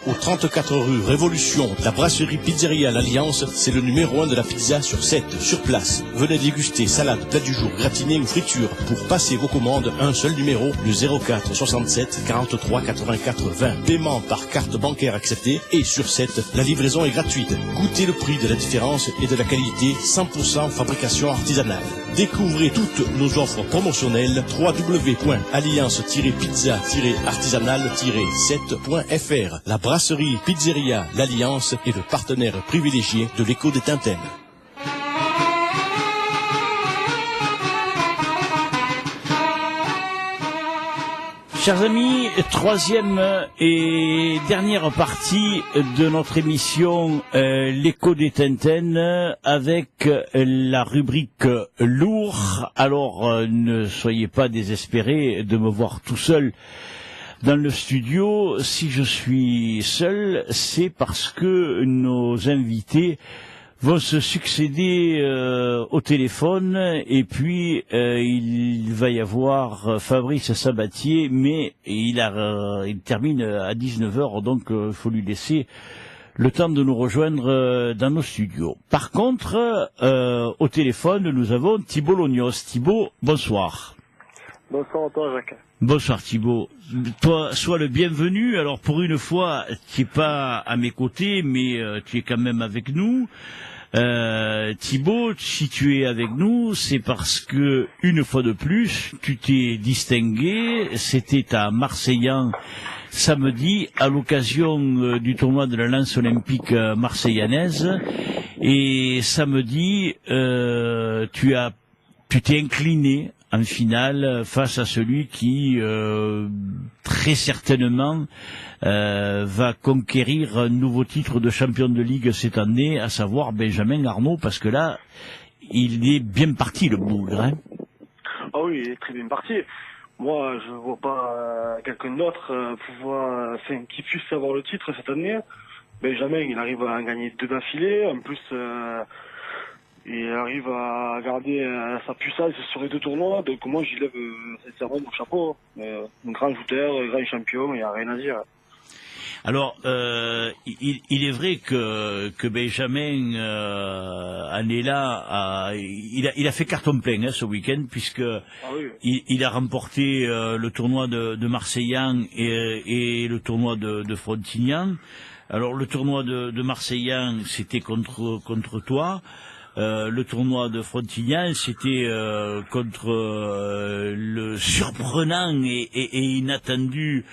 Au 34 rue Révolution, la brasserie Pizzeria L'Alliance, c'est le numéro 1 de la pizza sur 7, sur place. Venez déguster salade, plat du jour, gratiné ou friture. Pour passer vos commandes, un seul numéro, le 04 67 43 84 20. Paiement par carte bancaire acceptée et sur 7, la livraison est gratuite. Goûtez le prix de la différence et de la qualité, 100% fabrication artisanale. Découvrez toutes nos offres promotionnelles, www.alliance-pizza-artisanale-7.fr. La brasserie Pizzeria L'Alliance est le partenaire privilégié de l'Écho des Tintin. Chers amis, troisième et dernière partie de notre émission L'Écho des Tintin avec la rubrique lourd. Alors ne soyez pas désespérés de me voir tout seul dans le studio. Si je suis seul, c'est parce que nos invités vont se succéder au téléphone et puis il va y avoir Fabrice Sabatier, mais il termine à 19h, donc il faut lui laisser le temps de nous rejoindre dans nos studios. Par contre, au téléphone, nous avons Thibault Lognos. Thibault, bonsoir. Bonsoir à toi, Jacques. Bonsoir Thibault. Toi, sois le bienvenu. Alors pour une fois, tu n'es pas à mes côtés, mais tu es quand même avec nous. Thibault, si tu es avec nous, c'est parce que, une fois de plus, tu t'es distingué. C'était à Marseillan samedi, à l'occasion du tournoi de la lance olympique marseillanaise. Et samedi, tu t'es incliné en finale face à celui qui, très certainement, va conquérir un nouveau titre de champion de ligue cette année, à savoir Benjamin Arnault, parce que là, il est bien parti, le bougre. Hein. Ah oui, il est très bien parti. Moi, je vois pas quelqu'un d'autre qui puisse avoir le titre cette année. Benjamin, il arrive à en gagner 2 d'affilée. En plus, il arrive à garder sa puissance sur les 2 tournois. Donc moi, j'y lève sincèrement mon chapeau. Un grand joueur, un grand champion, il n'y a rien à dire. Alors, il est vrai que Benjamin en est là. Il a fait carton plein ce week-end, puisque il a remporté le tournoi de Marseillan et le tournoi de Frontignan. Alors, le tournoi de Marseillan, c'était contre toi. Le tournoi de Frontignan, c'était contre le surprenant et inattendu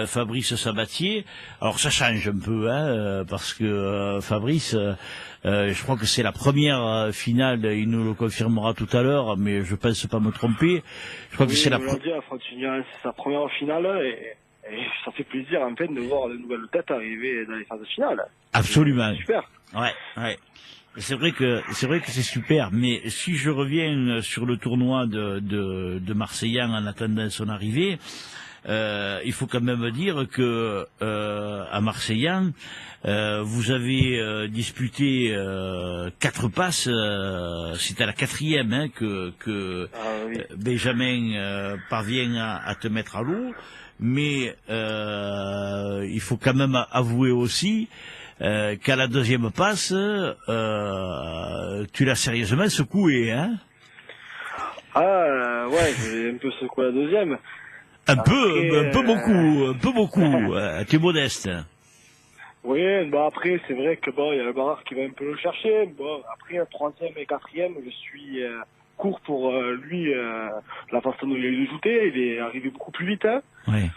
Fabrice Sabatier. Alors ça change un peu, parce que Fabrice, je crois que c'est la première finale, il nous le confirmera tout à l'heure, mais je pense pas me tromper. Je crois que c'est la première. Frontignan, c'est sa première finale et ça fait plaisir en fait de voir de nouvelles têtes arriver dans les phases finales. Absolument. C'est super. Ouais. C'est vrai que c'est super, mais si je reviens sur le tournoi de Marseillan en attendant son arrivée, il faut quand même dire que à Marseillan, vous avez disputé 4 passes. C'est à la 4e que Benjamin parvient à te mettre à l'eau, mais il faut quand même avouer aussi qu'à la 2e passe, tu l'as sérieusement secoué, hein? Ouais, j'ai un peu secoué la 2e. Un peu beaucoup. Tu es modeste. Oui, après, c'est vrai que il y a le barrage qui va un peu le chercher. Après, 3e et 4e, je suis court pour lui, la façon dont il a eu de jouer. Il est arrivé beaucoup plus vite, hein. Oui.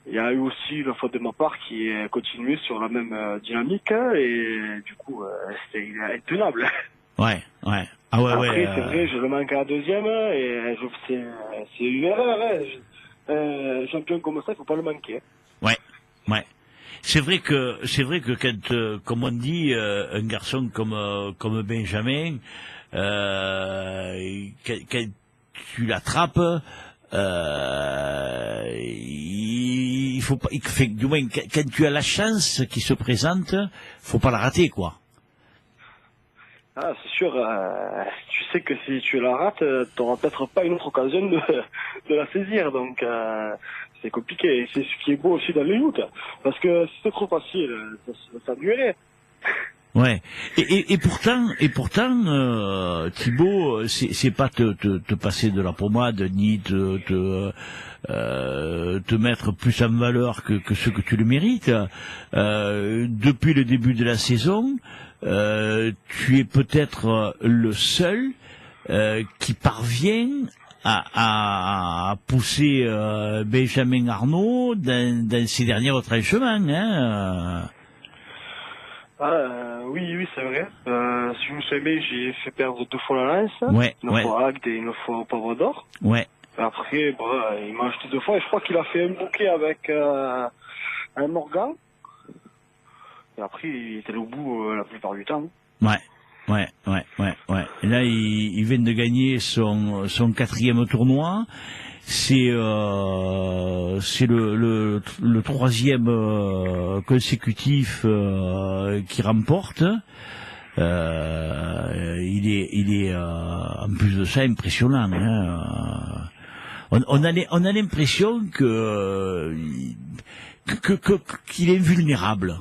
Il y a eu aussi la faute de ma part qui est continuée sur la même dynamique, et du coup, il est intenable. Ouais. Après, c'est vrai, je le manque à la 2e, et c'est une erreur, hein. Champion comme ça, il faut pas le manquer. Ouais. C'est vrai que quand, comme on dit, un garçon comme Benjamin, quand tu l'attrapes, il faut pas, du moins, quand tu as la chance qui se présente, faut pas la rater, quoi. Ah, c'est sûr, tu sais que si tu la rates, t'auras peut-être pas une autre occasion de la saisir, donc c'est compliqué. Et c'est ce qui est beau aussi dans les joutes. Parce que si c'est trop facile, ça nuirait. Ouais. Et pourtant, Thibaut, c'est pas te passer de la pommade, ni te mettre plus en valeur que ce que tu le mérites. Depuis le début de la saison, tu es peut-être le seul qui parvient à pousser Benjamin Arnault dans ses derniers retranchements, hein. Oui, c'est vrai. Si je me souviens bien, j'ai fait perdre 2 fois la lance, une fois à Agde et une fois au Poivre d'Or. Ouais. Après, il m'a acheté 2 fois et je crois qu'il a fait un bouquet avec un Morgan. Et après, il était au bout la plupart du temps. Ouais. Et là, il vient de gagner son 4e tournoi. C'est le 3e consécutif qui remporte. Il est en plus de ça impressionnant. Hein. On a l'impression qu'il est invulnérable.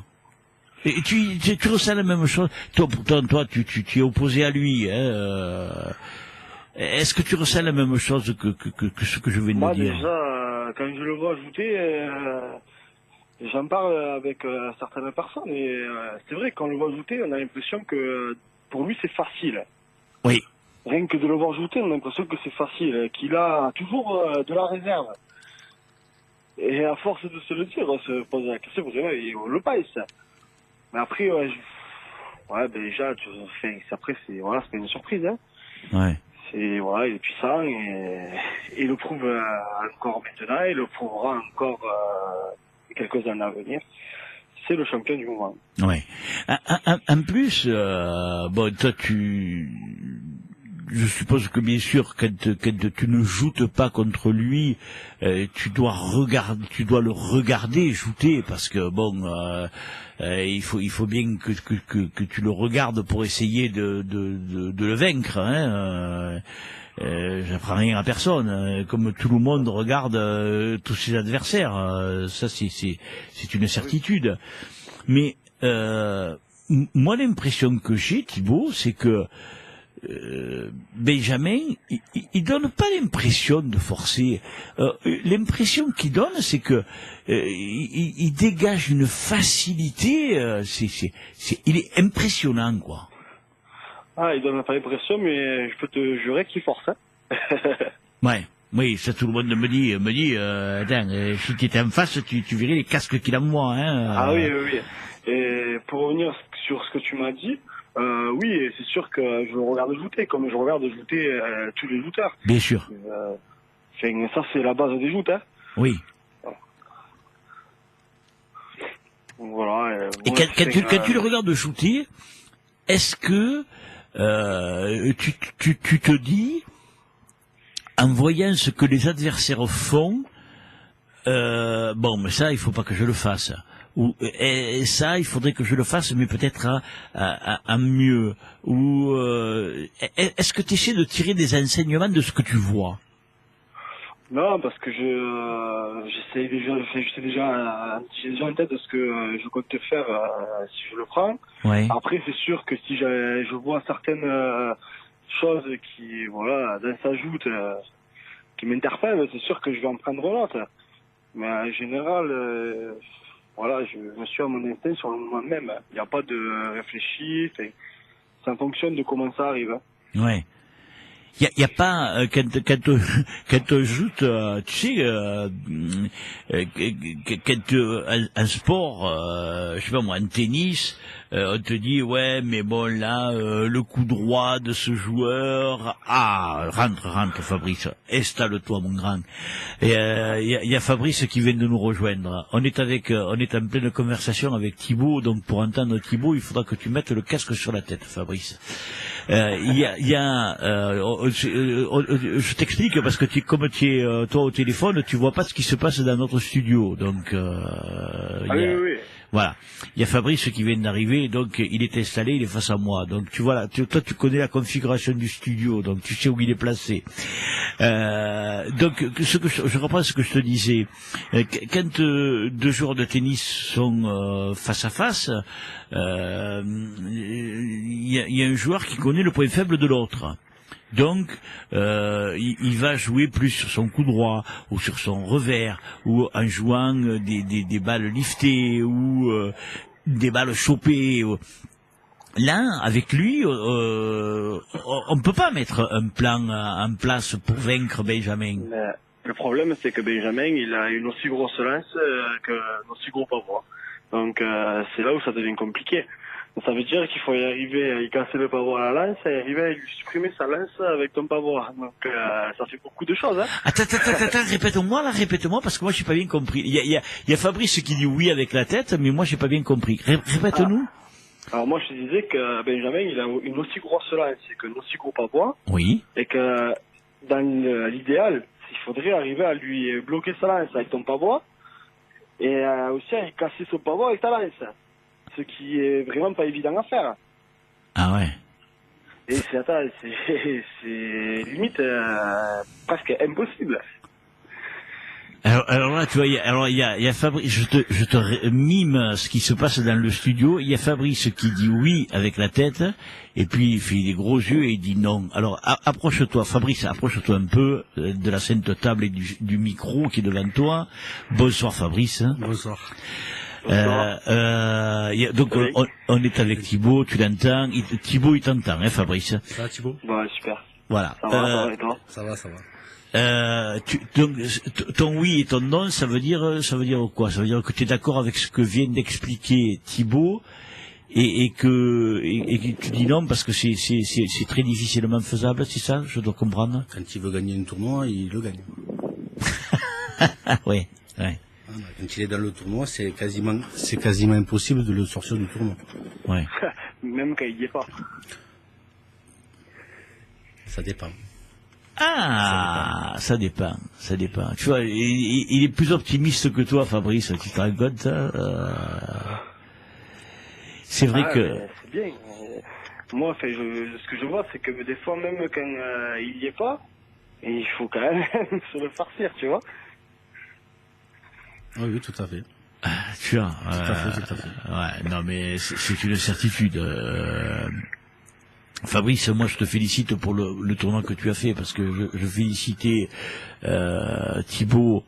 Et tu ressens la même chose. Toi, pourtant, tu es opposé à lui. Hein. Est-ce que tu ressens la même chose que ce que je viens de dire? Déjà, quand je le vois ajouter, j'en parle avec certaines personnes et c'est vrai, quand on le voit ajouter, on a l'impression que pour lui c'est facile. Oui. Rien que de le voir ajouter, on a l'impression que c'est facile, qu'il a toujours de la réserve. Et à force de se le dire, on se pose la question, vraiment, on le passe. Mais après, déjà, après, c'est une surprise, hein. Ouais. Il est puissant et il le prouve encore maintenant, il le prouvera encore quelques années à venir. C'est le champion du moment. Ouais. En plus, toi je suppose que bien sûr, quand tu ne joutes pas contre lui, tu dois le regarder jouter, parce que il faut bien que tu le regardes pour essayer de le vaincre. Hein. J'apprends rien à personne. Comme tout le monde regarde tous ses adversaires, ça c'est une certitude. Mais moi, l'impression que j'ai, Thibaut, c'est que Benjamin, il donne pas l'impression de forcer. L'impression qu'il donne, c'est que il dégage une facilité. Il est impressionnant, quoi. Il donne pas l'impression, mais je peux te jurer qu'il force. Hein. Ouais. Oui, ça tout le monde me dit, attends, si tu étais en face, tu verrais les casques qu'il envoie, hein. Oui. Et pour revenir sur ce que tu m'as dit, oui, c'est sûr que je regarde jouter, comme je regarde jouter tous les jouteurs. Bien sûr. Ça, c'est la base des joutes, hein. Oui. Voilà. Et quand tu le regardes shooter, est-ce que tu te dis, en voyant ce que les adversaires font, mais ça, il faut pas que je le fasse. Ou ça, il faudrait que je le fasse, mais peut-être à mieux. Ou est-ce que tu essaies de tirer des enseignements de ce que tu vois? Non, parce que j'ai déjà en tête de ce que je compte faire si je le prends. Ouais. Après, c'est sûr que si je vois certaines choses qui, dans sa joute, qui m'interpellent, c'est sûr que je vais en prendre note. Mais en général, je me suis à mon instinct sur le moment même. Il n'y a pas de réfléchi. Ça fonctionne de comment ça arrive. Ouais. Il y a pas quand on joute, tu sais, quand un sport, je sais pas moi, en tennis, on te dit ouais, mais bon là, le coup droit de ce joueur, rentre Fabrice, installe-toi mon grand. Et il y a Fabrice qui vient de nous rejoindre. On est en pleine conversation avec Thibaut, donc pour entendre Thibaut, il faudra que tu mettes le casque sur la tête, Fabrice. Je t'explique parce que comme tu es toi au téléphone, tu vois pas ce qui se passe dans notre studio. Donc oui. Voilà. Il y a Fabrice qui vient d'arriver, donc il est installé, il est face à moi. Donc tu vois là, toi tu connais la configuration du studio, donc tu sais où il est placé. Donc je reprends ce que je te disais. Quand deux joueurs de tennis sont face à face, il y a un joueur qui connaît le point faible de l'autre. Donc, il va jouer plus sur son coup droit ou sur son revers ou en jouant des balles liftées ou des balles chopées. Là, avec lui, on peut pas mettre un plan en place pour vaincre Benjamin. Mais le problème, c'est que Benjamin, il a une aussi grosse lance qu'un aussi gros pavois. Donc, c'est là où ça devient compliqué. Ça veut dire qu'il faut y arriver à y casser le pavois à la lance et arriver à lui supprimer sa lance avec ton pavois. Donc ça fait beaucoup de choses. Hein. Attends, répète-moi, parce que moi j'ai pas bien compris. Il y a Fabrice qui dit oui avec la tête, mais moi j'ai pas bien compris. Répète-nous. Alors moi je disais que Benjamin il a une aussi grosse lance qu'un aussi gros pavois. Oui. Et que dans l'idéal, il faudrait arriver à lui bloquer sa lance avec ton pavois et aussi à y casser son pavois avec ta lance. Ce qui est vraiment pas évident à faire. Ah ouais. Et c'est limite presque impossible. Alors là, tu vois, il y a Fabrice, je te mime ce qui se passe dans le studio. Il y a Fabrice qui dit oui avec la tête, et puis il fait des gros yeux et il dit non. Alors approche-toi, Fabrice, approche-toi un peu de la sainte table et du micro qui est devant toi. Bonsoir Fabrice. Bonsoir. Donc oui. on est avec Thibaut, tu l'entends. Thibaut il t'entend, hein Fabrice. Ça va Thibaut? Ouais, super. Voilà. Ça va et toi? Ça va. Donc ton oui et ton non, ça veut dire quoi? Ça veut dire que tu es d'accord avec ce que vient d'expliquer Thibaut et que tu dis non parce que c'est très difficilement faisable, c'est ça? Je dois comprendre. Quand il veut gagner un tournoi, il le gagne. Ouais. Quand il est dans le tournoi, c'est quasiment impossible de le sortir du tournoi. Ouais. Même quand il y est pas. Ça dépend. Ah, ça dépend. Tu vois, il est plus optimiste que toi, Fabrice. Tu te rends compte? C'est vrai que. C'est bien. Moi, ce que je vois, c'est que des fois, même quand il y est pas, il faut quand même se le farcir, tu vois. Oui, tout à fait. Tu vois. Tout à fait. Ouais, non, mais c'est une certitude. Fabrice, moi je te félicite pour le tournoi que tu as fait, parce que je félicitais Thibaut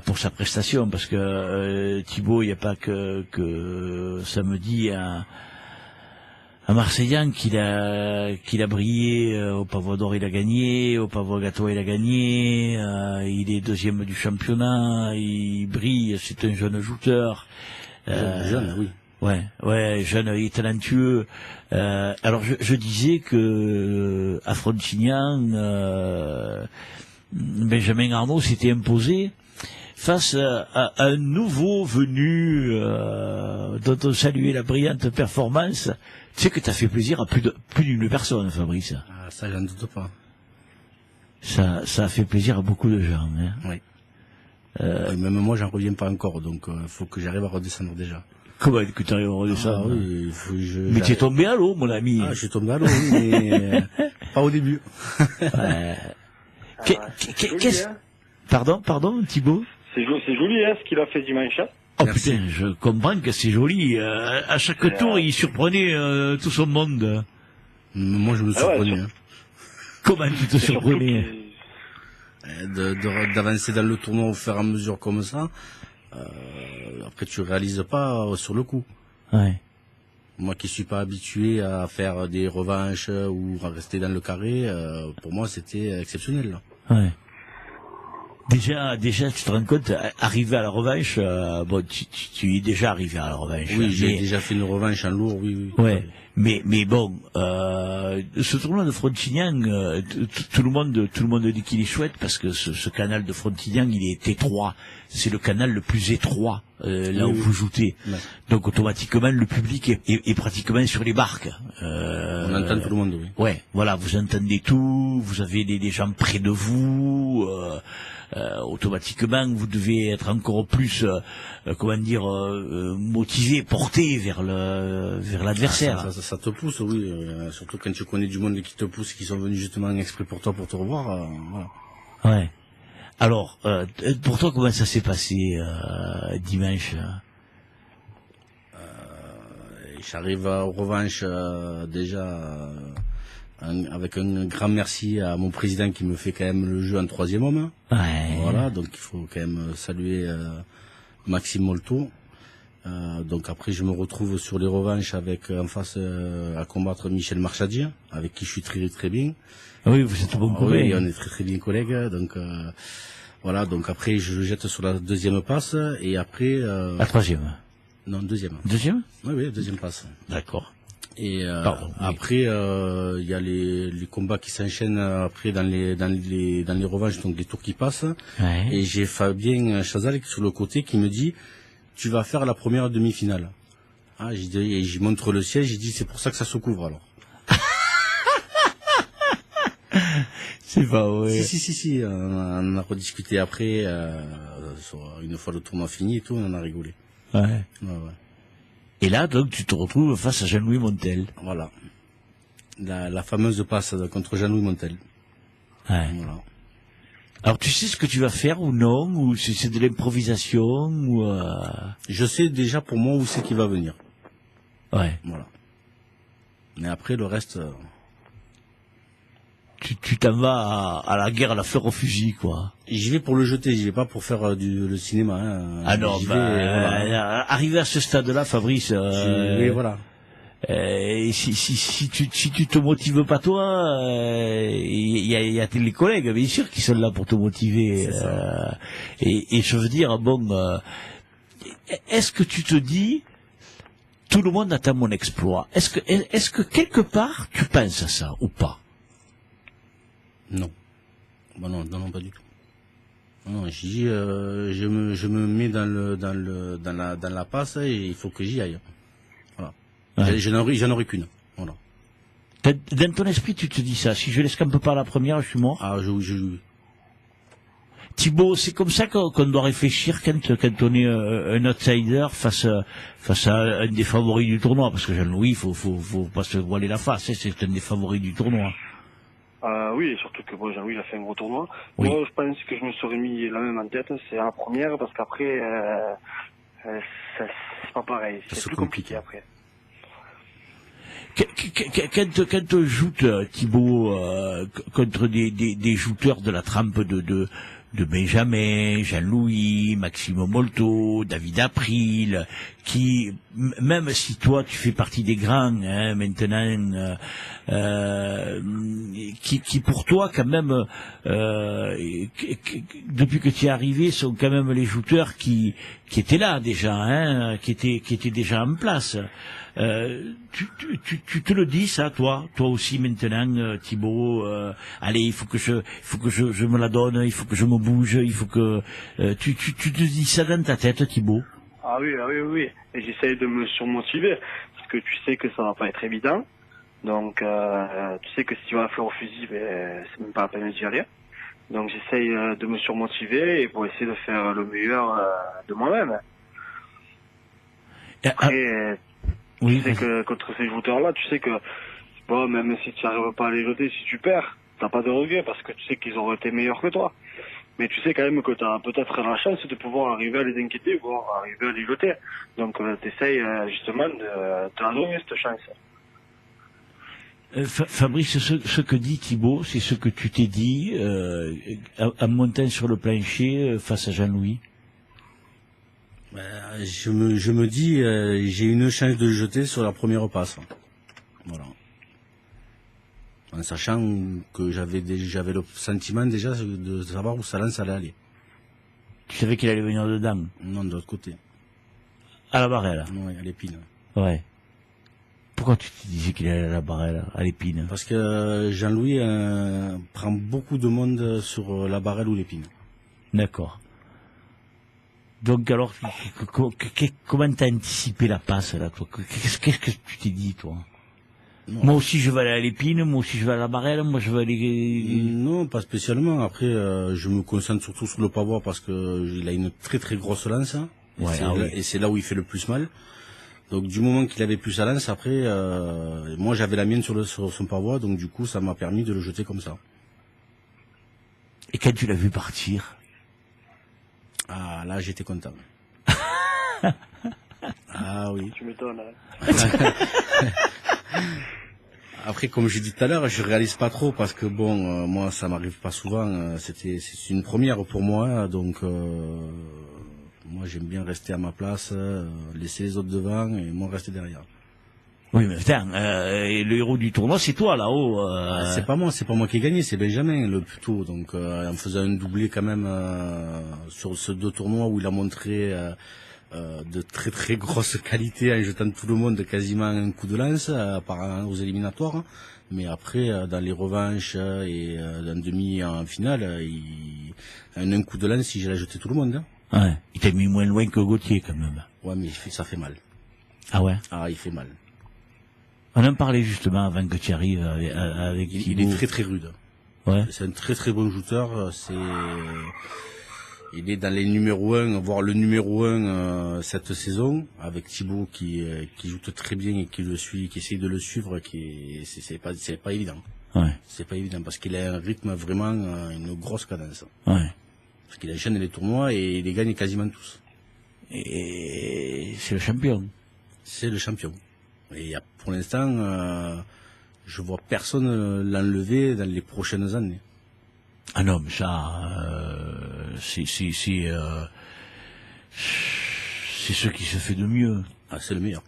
pour sa prestation, parce que Thibaut, il n'y a pas que samedi un Marseillan qu'il a brillé, au Pavois d'Or il a gagné, au Pavois Gâteau il a gagné, il est deuxième du championnat, il brille, c'est un jeune joueur. Jeune, oui. Ouais, jeune et talentueux. Alors je disais que à Frontignan, Benjamin Arnault s'était imposé face à un nouveau venu dont on saluait la brillante performance. Tu sais que t'as fait plaisir à plus d'une personne, Fabrice. Ah, ça, j'en doute pas. Ça a fait plaisir à beaucoup de gens. Hein. Oui. Même moi, j'en reviens pas encore, donc faut que j'arrive à redescendre déjà. Comment que tu arrives à redescendre? Ah oui, mais tu es tombé à l'eau, mon ami. Ah, je suis tombé à l'eau, oui, mais pas au début. Qu'est-ce... Pardon, Thibaut? C'est joli, hein, ce qu'il a fait dimanche. Oh Merci. putain, je comprends que c'est joli. À chaque tour, il surprenait tout son monde. Moi, je me surprenais. Hein. Comment tu te surprenais? D'avancer dans le tournoi au fur et à mesure comme ça, après tu réalises pas sur le coup. Ouais. Moi qui suis pas habitué à faire des revanches ou à rester dans le carré, pour moi c'était exceptionnel. Là. Ouais. Déjà, tu te rends compte, arriver à la revanche, bon, tu es déjà arrivé à la revanche. Oui, j'ai déjà fait une revanche en lourd, oui. Ouais. Mais bon, ce tournoi de Frontignan, tout le monde dit qu'il est chouette parce que ce canal de Frontignan, il est étroit. C'est le canal le plus étroit là où vous joutez. Ouais. Donc automatiquement, le public est pratiquement sur les barques. On entend tout le monde, oui. Ouais, voilà, vous entendez tout, vous avez des gens près de vous. Automatiquement, vous devez être encore plus, motivé, porté vers l'adversaire. Ça te pousse, oui. Surtout quand tu connais du monde qui te pousse, qui sont venus justement exprès pour toi, pour te revoir. Voilà. Ouais. Alors, pour toi, comment ça s'est passé dimanche? J'arrive aux revanches déjà avec un grand merci à mon président qui me fait quand même le jeu en 3e homme. Ouais. Voilà, donc il faut quand même saluer Maxime Molto. Donc après je me retrouve sur les revanches avec en face à combattre Michel Marchadier, avec qui je suis très très bien. Oui, vous êtes bon collègue. Oui, on est très très bien collègues. Donc voilà, donc après je le jette sur la 2e passe et après la 3e. Non, 2e. 2e? Oui, 2e passe. D'accord. Et Pardon, oui. après il y a les combats qui s'enchaînent après dans les revanches, donc les tours qui passent. Ouais. Et j'ai Fabien Chazal sur le côté qui me dit tu vas faire la première demi-finale. Ah, et j'y montre le ciel, j'ai dit c'est pour ça que ça se couvre alors. C'est pas vrai. Si, on a rediscuté après, une fois le tournoi fini et tout, on en a rigolé. Ouais. Ouais. Et là, donc, tu te retrouves face à Jean-Louis Montel. Voilà. La fameuse passe contre Jean-Louis Montel. Ouais. Voilà. Alors, tu sais ce que tu vas faire ou non? Ou c'est de l'improvisation ou Je sais déjà pour moi où c'est qui va venir. Ouais. Voilà. Mais après, le reste... Tu t'en vas à la guerre à la fleur au fusil, quoi. J'y vais pour le jeter, j'y vais pas pour faire le cinéma. Hein. Ah non, voilà. Arrivé à ce stade-là, Fabrice... Oui, voilà. Si tu te motives pas toi, il y a les collègues bien sûr qui sont là pour te motiver. Et je veux dire est-ce que tu te dis tout le monde attend mon exploit? Est-ce que quelque part tu penses à ça ou pas? Non. Bah non, pas du tout. Non, je dis je me mets dans la passe et il faut que j'y aille. Voilà. Ouais. J'en aurais qu'une. Voilà. Dans ton esprit, tu te dis ça. Si je l'escampe pas à la première, je suis mort. Ah, je... Thibaut, c'est comme ça qu'on doit réfléchir quand on est un outsider face à un des favoris du tournoi. Parce que Jean-Louis, faut pas se voiler la face. Hein, c'est un des favoris du tournoi. Oui, surtout que Jean-Louis a fait un gros tournoi. Oui. Moi, je pense que je me serais mis la même en tête, c'est à la première, parce qu'après, c'est pas pareil. C'est plus compliqué après. Quand on joute, Thibaut, contre des jouteurs de la trempe de Benjamin, Jean-Louis, Maxime Molto, David April, qui, même si toi tu fais partie des grands, hein, maintenant, qui pour toi quand même, depuis que tu es arrivé, sont quand même les jouteurs qui étaient là déjà, hein, qui étaient déjà en place. Tu te le dis ça, toi aussi maintenant, Thibaut. Allez, il faut que je me la donne, il faut que je me bouge, il faut que tu te dis ça dans ta tête, Thibaut. Ah oui. Et j'essaye de me surmotiver parce que tu sais que ça va pas être évident. Donc tu sais que si tu vas faire au fusil, c'est même pas la peine d'y aller. Donc j'essaye de me surmotiver et pour essayer de faire le meilleur de moi-même. Après. Oui, tu sais que contre ces jouteurs-là, tu sais que bon, même si tu n'arrives pas à les jeter, si tu perds, t'as pas de regret parce que tu sais qu'ils auraient été meilleurs que toi. Mais tu sais quand même que tu as peut-être la chance de pouvoir arriver à les inquiéter, voire arriver à les jeter. Donc tu essayes justement de te la donner cette chance. Fabrice, ce que dit Thibaut, c'est ce que tu t'es dit en montant sur le plancher face à Jean-Louis. Je me dis, j'ai une chance de le jeter sur la première passe. Voilà. En sachant que j'avais le sentiment déjà de savoir où sa lance allait aller. Tu savais qu'il allait venir dedans? Non, de l'autre côté. À la barrelle? Oui, à l'épine. Ouais. Pourquoi tu te disais qu'il allait à la barrelle, à l'épine? Parce que Jean-Louis prend beaucoup de monde sur la barrelle ou l'épine. D'accord. Donc alors, comment t'as anticipé la passe là, toi? Qu'est-ce que tu t'es dit, toi? Non. Moi aussi je vais aller à l'épine, moi aussi je vais à la barrelle, moi je vais aller... Non, pas spécialement. Après, je me concentre surtout sur le pavois parce que il a une très très grosse lance. Hein, Ouais, et c'est là où il fait le plus mal. Donc du moment qu'il avait plus sa lance, après, moi j'avais la mienne sur son pavois, donc du coup ça m'a permis de le jeter comme ça. Et quand tu l'as vu partir? Ah, là, j'étais content. Ah oui. Tu m'étonnes. Hein. Après, comme j'ai dit tout à l'heure, je réalise pas trop parce que bon, moi, ça m'arrive pas souvent. C'est une première pour moi, donc moi, j'aime bien rester à ma place, laisser les autres devant et moi rester derrière. Oui, mais putain, le héros du tournoi, c'est toi là-haut. C'est pas moi qui ai gagné, c'est Benjamin le plus tôt. Donc en faisant un doublé quand même sur ce 2 tournois où il a montré de très très grosses qualités en jetant tout le monde quasiment un coup de lance aux éliminatoires. Mais après, dans les revanches et en demi en finale, en un coup de lance, il a jeté tout le monde. Hein. Ouais, il t'a mis moins loin que Gauthier quand même. Ouais, mais ça fait mal. Ah ouais? Ah, il fait mal. On en parlait justement avant que tu arrives avec Il Thibaut. est très très rude. Ouais. C'est un très très bon shooter. Il est dans les numéros 1, voire le numéro 1 cette saison, avec Thibaut qui joue très bien et qui le suit, qui essaye de le suivre, c'est pas évident. Ouais. C'est pas évident parce qu'il a un rythme vraiment, une grosse cadence. Ouais. Parce qu'il enchaîne les tournois et il les gagne quasiment tous. Et c'est le champion. C'est le champion. Et pour l'instant, je vois personne l'enlever dans les prochaines années. Ah non, mais ça, c'est ce qui se fait de mieux. Ah, c'est le meilleur.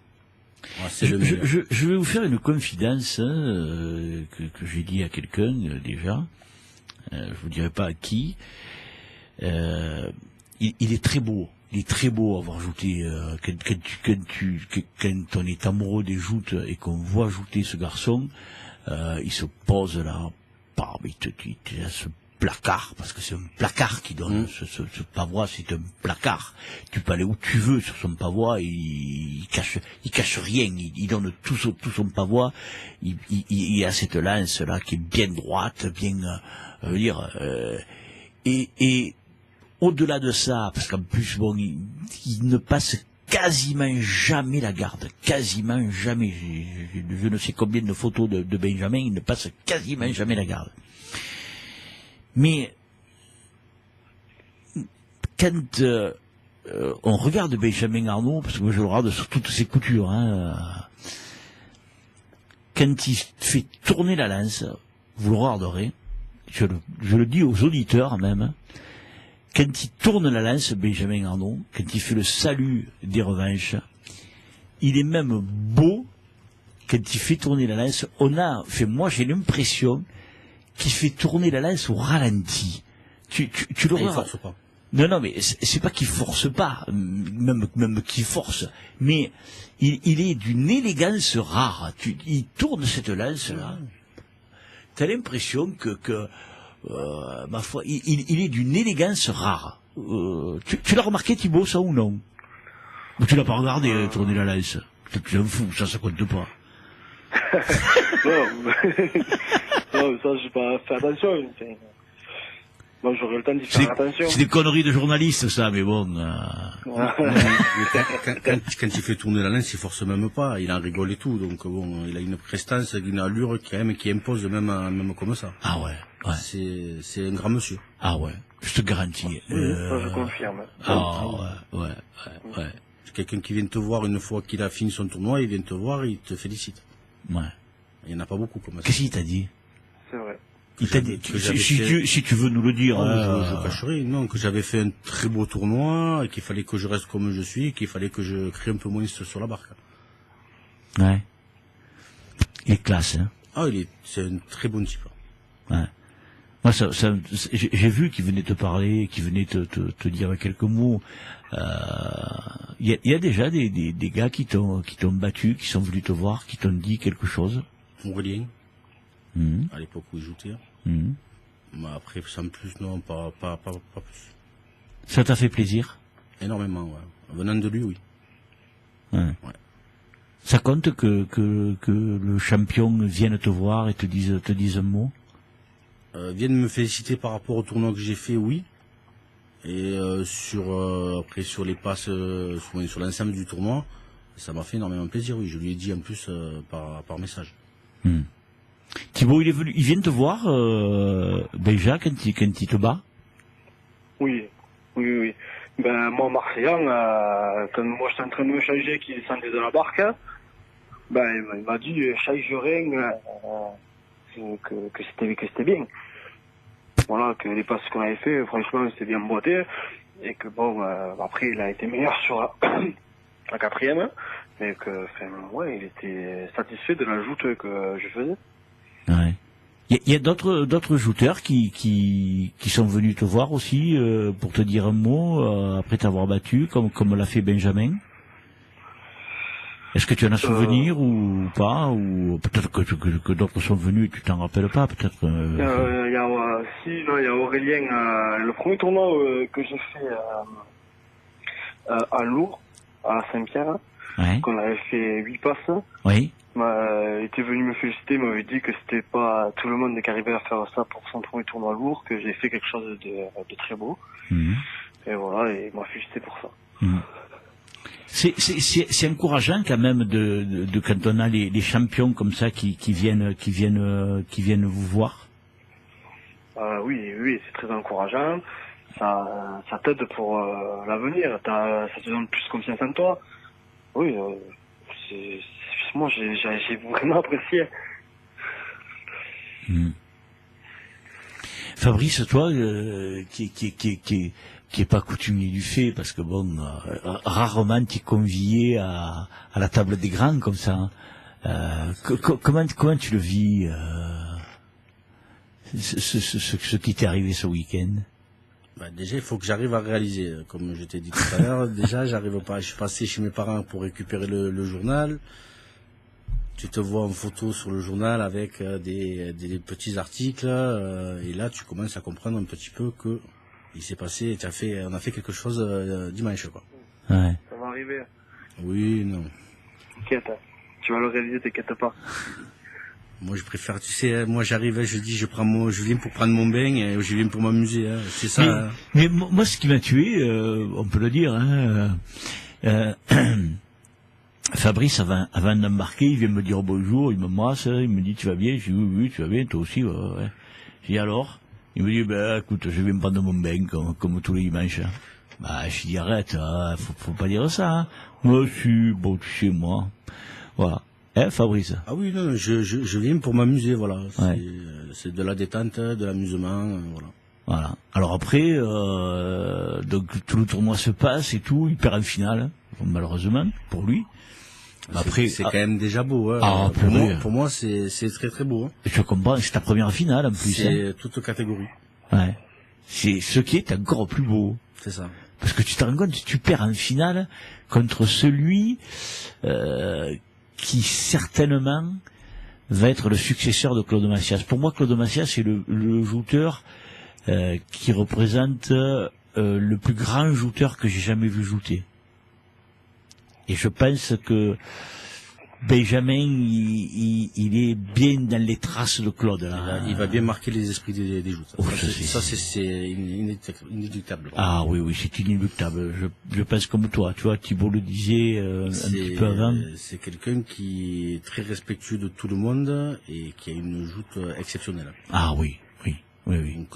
Ah, c'est le meilleur. Je vais vous faire une confidence que j'ai dit à quelqu'un déjà. Je vous dirai pas à qui. Il est très beau. Il est très beau à avoir jouté. Quand on est amoureux des joutes et qu'on voit jouter ce garçon, il se pose là, il te ce placard, parce que c'est un placard qui donne ce pavois, c'est un placard. Tu peux aller où tu veux sur son pavois, il cache rien, il donne tout son pavois. Il a cette lance là qui est bien droite, bien, et au-delà de ça, parce qu'en plus, bon, il ne passe quasiment jamais la garde. Quasiment jamais. Je ne sais combien de photos de Benjamin, il ne passe quasiment jamais la garde. Mais, quand on regarde Benjamin Arnault, parce que moi je le regarde sur toutes ses coutures, quand il fait tourner la lance, vous le regarderez, je le dis aux auditeurs même, quand il tourne la lance, Benjamin Arnault, quand il fait le salut des revanches, il est même beau quand il fait tourner la lance. Moi j'ai l'impression qu'il fait tourner la lance au ralenti. Tu le Il vois. force pas. Non, mais c'est pas qu'il force pas, même qu'il force, mais il est d'une élégance rare. Il tourne cette lance là. T'as l'impression que ma foi, il est d'une élégance rare. Tu l'as remarqué, Thibaut, ça ou non? Ou tu l'as pas regardé tourner la lance? Tu t'en fous, ça compte pas. Non, non, ça, j'ai pas fait attention. Moi, j'aurais le temps d'y faire attention. C'est des conneries de journalistes, ça, mais bon. Quand il fait tourner la lance, il force même pas, il en rigole et tout. Donc bon, il a une prestance, une allure qui impose même comme ça. Ah ouais. C'est un grand monsieur. Ah ouais, je te garantis. Ça, je confirme. Ah ouais. C'est quelqu'un qui vient te voir une fois qu'il a fini son tournoi, il vient te voir et il te félicite. Ouais. Il n'y en a pas beaucoup comme ça. Qu'est-ce qu'il t'a dit? C'est vrai. Il t'a dit, si tu veux nous le dire. Je cacherai, non, que j'avais fait un très beau tournoi, et qu'il fallait que je reste comme je suis, qu'il fallait que je crée un peu moins sur la barque. Ouais. Il est classe, hein. Ah, c'est un très bon type. Ouais. Moi, j'ai vu qu'il venait te parler, qu'il venait te dire quelques mots. Il y a déjà des gars qui t'ont battu, qui sont venus te voir, qui t'ont dit quelque chose. Aurélien, à l'époque où il jouait. Mais après, sans plus, non, pas plus. Ça t'a fait plaisir? Énormément, ouais. Venant de lui, oui. Ouais. Ça compte que le champion vienne te voir et te dise un mot? Vienne me féliciter par rapport au tournoi que j'ai fait, oui. Et après sur les passes, sur l'ensemble du tournoi, ça m'a fait énormément plaisir, oui. Je lui ai dit en plus par message. Thibaut, il vient te voir, déjà, quand il te bat? Oui. Ben, moi, Marseillan, quand moi j'étais en train de me changer, qu'il descendait de la barque, ben, il m'a dit, change rien, que c'était bien. Voilà, que les passes qu'on avait fait, franchement, c'était bien boité. Et que bon, après, il a été meilleur sur la quatrième. Mais que, enfin, ouais, il était satisfait de la joute que je faisais. Ouais. Il y a d'autres jouteurs qui sont venus te voir aussi, pour te dire un mot, après t'avoir battu, comme l'a fait Benjamin. Est-ce que tu en as souvenir ou pas, ou peut-être que d'autres sont venus et tu t'en rappelles pas, peut-être. Il y a Aurélien, le premier tournoi que j'ai fait à Lourdes, à Saint-Pierre, qu'on avait fait 8 passes. Oui. Il était venu me féliciter, m'avait dit que c'était pas tout le monde qui arrivait à faire ça pour son premier tournoi lourd, que j'ai fait quelque chose de très beau. Et voilà, et il m'a félicité pour ça. C'est encourageant quand même de quand on a les champions comme ça qui viennent vous voir. Oui, c'est très encourageant. Ça t'aide pour l'avenir. Ça te donne plus confiance en toi. Oui, moi j'ai vraiment apprécié. Fabrice, toi, qui est pas coutumier du fait, parce que bon, rarement t'es convié à la table des grands comme ça. Comment tu le vis, ce qui t'est arrivé ce week-end? Déjà, il faut que j'arrive à réaliser, comme je t'ai dit tout à l'heure. Déjà, j'arrive pas. Je suis passé chez mes parents pour récupérer le journal. Tu te vois en photo sur le journal avec des petits articles, et là, tu commences à comprendre un petit peu que il s'est passé. On a fait quelque chose dimanche, quoi. Ouais. Ça va arriver. Oui, non. T'inquiète, tu vas le réaliser, t'inquiète pas. Moi, je préfère, tu sais, moi j'arrive, je viens pour prendre mon bain et je viens pour m'amuser, hein. C'est ça. Mais moi, ce qui m'a tué, on peut le dire, hein, Fabrice, avant d'embarquer, il vient me dire bonjour, il me masse, il me dit tu vas bien? Je dis oui, tu vas bien, toi aussi, ouais. Je dis alors? Il me dit écoute, je viens prendre mon bain comme tous les dimanches. Je dis arrête, faut pas dire ça, hein. Moi, bon, tu sais, moi. Voilà. Fabrice? Ah oui, non, je viens pour m'amuser, voilà. C'est de la détente, de l'amusement, voilà. Voilà. Alors après, donc tout le tournoi se passe et tout, il perd en finale, malheureusement, pour lui. Après, c'est quand même déjà beau, hein. Pour moi, c'est très très beau, hein. Je comprends, c'est ta première finale en plus. C'est toute catégorie. Ouais. C'est ce qui est encore plus beau. C'est ça. Parce que tu te rends compte, tu perds en finale contre celui qui certainement va être le successeur de Claude Massias. Pour moi, Claude Massias, c'est le joueur qui représente le plus grand joueur que j'ai jamais vu jouer. Et je pense que Benjamin, il est bien dans les traces de Claude. Là. Il va bien marquer les esprits des joueurs. Oh, ça, c'est inéluctable. Ah oui, c'est inéluctable. Je pense comme toi. Tu vois, Thibaut le disait un petit peu avant. C'est quelqu'un qui est très respectueux de tout le monde et qui a une joute exceptionnelle. Ah oui.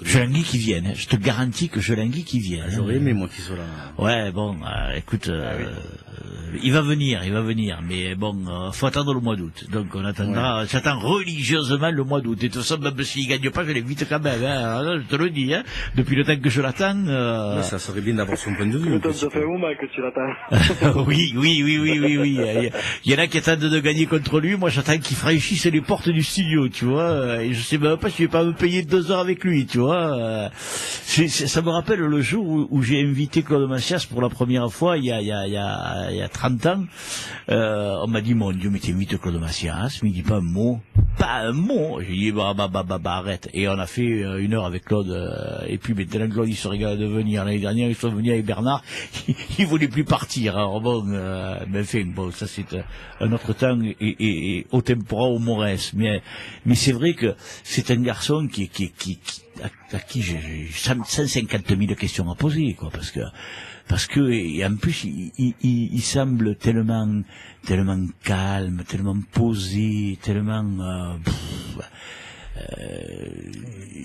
Jelangui qui vienne, hein. Je te garantis que Jelangui qui vienne. J'aurais aimé moi qu'il soit là. Ouais, bon, écoute, il va venir, mais bon, faut attendre le mois d'août. Donc on attendra, j'attends religieusement le mois d'août. Et de toute façon, même s'il gagne pas, je l'invite quand même, hein. Je te le dis, hein. Depuis le temps que je l'attends. Mais ça serait bien d'avoir son point de vue. Ça fait un moment que tu l'attends. Oui. Il y en a qui attendent de gagner contre lui. Moi, j'attends qu'il franchisse les portes du studio, tu vois. Et je sais même pas si je vais pas me payer 2 heures avec avec lui, tu vois. Ça me rappelle le jour où j'ai invité Claude Massias pour la première fois, il y a 30 ans. On m'a dit, mon Dieu, mais t'invites Claude Massias, mais il dit pas un mot. Pas un mot. J'ai dit, bah, arrête. Et on a fait 1 heure avec Claude, et puis maintenant Claude, il se régale de venir. L'année dernière, ils sont venus avec Bernard, il voulait plus partir. Alors bon, mais enfin, bon, ça c'est un autre temps, et au tempora, au Morès. Mais c'est vrai que c'est un garçon à qui j'ai 150 000 questions à poser, quoi, parce que et en plus il semble tellement calme, tellement posé, tellement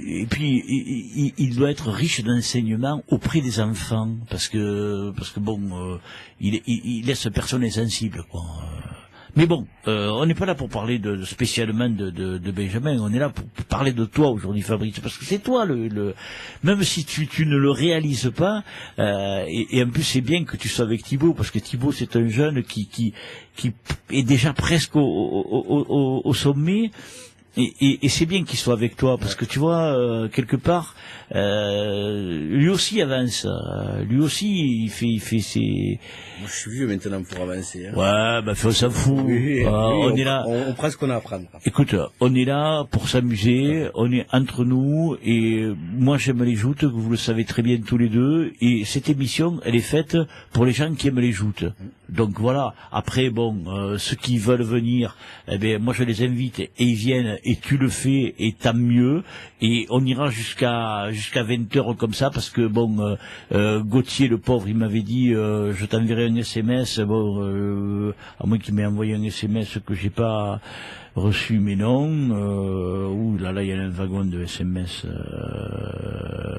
et puis il doit être riche d'enseignements auprès des enfants, parce que bon, il laisse personne insensible, quoi. Mais bon, on n'est pas là pour parler spécialement de Benjamin, on est là pour parler de toi aujourd'hui, Fabrice, parce que c'est toi même si tu ne le réalises pas, et en plus c'est bien que tu sois avec Thibaut, parce que Thibaut c'est un jeune qui est déjà presque au sommet. Et c'est bien qu'il soit avec toi, parce que tu vois, quelque part, lui aussi avance, lui aussi il fait ses... Moi, je suis vieux maintenant pour avancer. Hein. Ouais, bah on s'en fout. Oui, on est là. On prend ce qu'on a à apprendre. Écoute, on est là pour s'amuser, on est entre nous, et moi j'aime les joutes, vous le savez très bien tous les deux, et cette émission, elle est faite pour les gens qui aiment les joutes. Donc voilà, après bon, ceux qui veulent venir, eh ben moi je les invite, et ils viennent, et tu le fais, et tant mieux, et on ira jusqu'à 20h comme ça, parce que bon, Gauthier le pauvre, il m'avait dit, je t'enverrai un SMS, bon, à moins qu'il m'ait envoyé un SMS que j'ai pas reçu, mais non, ouh là il y a un wagon de SMS,